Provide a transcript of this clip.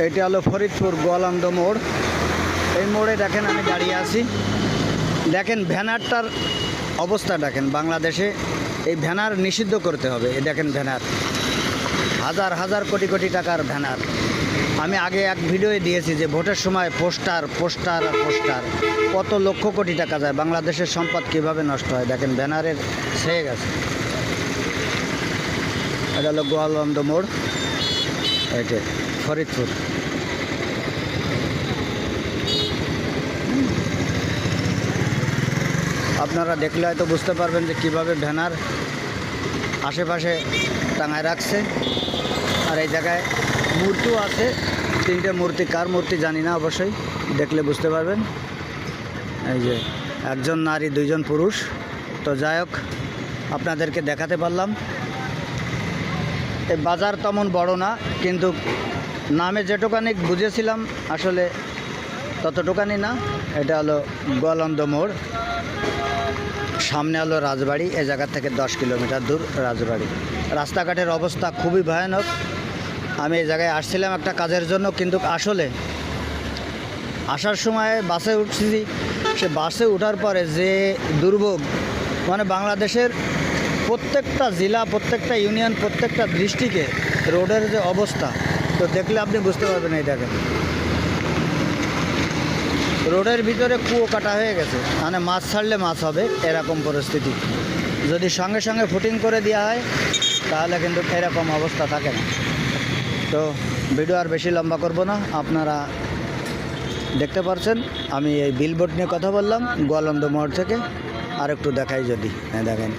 এটা হলো ফরিদপুর গোয়ালন্দ মোড়। এই মোড়ে দেখেন আমি দাঁড়িয়ে আছি। দেখেন ভ্যানারটার অবস্থা দেখেন। বাংলাদেশে এই ভ্যানার নিষিদ্ধ করতে হবে। এই দেখেন ভ্যানার, হাজার হাজার কোটি কোটি টাকার ভ্যানার। আমি আগে এক ভিডিওয়ে দিয়েছি যে ভোটের সময় পোস্টার পোস্টার আর পোস্টার, কত লক্ষ কোটি টাকা যায়। বাংলাদেশের সম্পদ কীভাবে নষ্ট হয় দেখেন, ব্যানারের ছেয়ে গেছে। এটা হলো গোয়ালন্দ মোড়, এটা ফরিদপুর। আপনারা দেখলে হয়তো বুঝতে পারবেন যে কীভাবে ব্যানার আশেপাশে টাঙায় রাখছে। আর এই জায়গায় মূর্তিও আছে, 3টে মূর্তি। কার মূর্তি জানি না, অবশ্যই দেখলে বুঝতে পারবেন। এই যে একজন নারী 2জন পুরুষ। তো যাই হোক, আপনাদেরকে দেখাতে পারলাম। এই বাজার তেমন বড় না, কিন্তু নামে যেটুকানি বুঝেছিলাম আসলে ততটুকানি না। এটা হলো গোয়ালন্দ মোড়, সামনে হলো রাজবাড়ি। এই জায়গা থেকে 10 কিলোমিটার দূর রাজবাড়ি। রাস্তাঘাটের অবস্থা খুবই ভয়ানক। আমি এই জায়গায় আসছিলাম একটা কাজের জন্য, কিন্তু আসলে আসার সময় বাসে উঠছি। সে বাসে ওঠার পরে যে দুর্ভোগ, মানে বাংলাদেশের প্রত্যেকটা জেলা, প্রত্যেকটা ইউনিয়ন, প্রত্যেকটা ডিস্ট্রিক্টে রোডের যে অবস্থা, তো দেখলে আপনি বুঝতে পারবেন। এই দেখেন রোডের ভিতরে কুয়ো কাটা হয়ে গেছে, মানে মাছ ছাড়লে মাছ হবে এরকম পরিস্থিতি। যদি সঙ্গে সঙ্গে ফুটিং করে দেওয়া হয় তাহলে কিন্তু এরকম অবস্থা থাকে না। তো ভিডিও আর বেশি লম্বা করব না, আপনারা দেখতে পাচ্ছেন আমি এই বিলবোর্ড নিয়ে কথা বললাম গোয়ালন্দ মোড় থেকে। আর একটু দেখাই যদি, হ্যাঁ দেখেন।